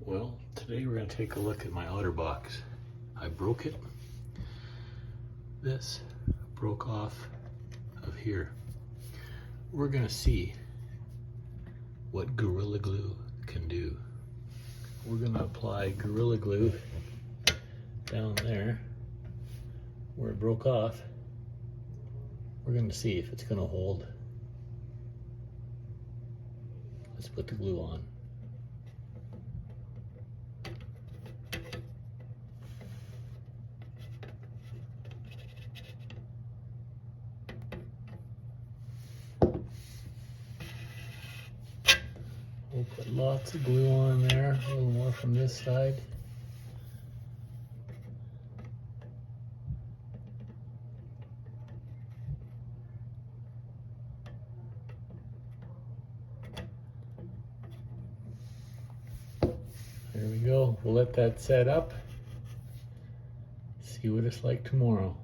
Well, today we're going to take a look at my Otterbox. I broke it. This broke off of here. We're going to see what Gorilla Glue can do. We're going to apply Gorilla Glue down there where it broke off. We're going to see if it's going to hold. Let's put the glue on. We'll put lots of glue on there, a little more from this side. There we go. We'll let that set up. See what it's like tomorrow.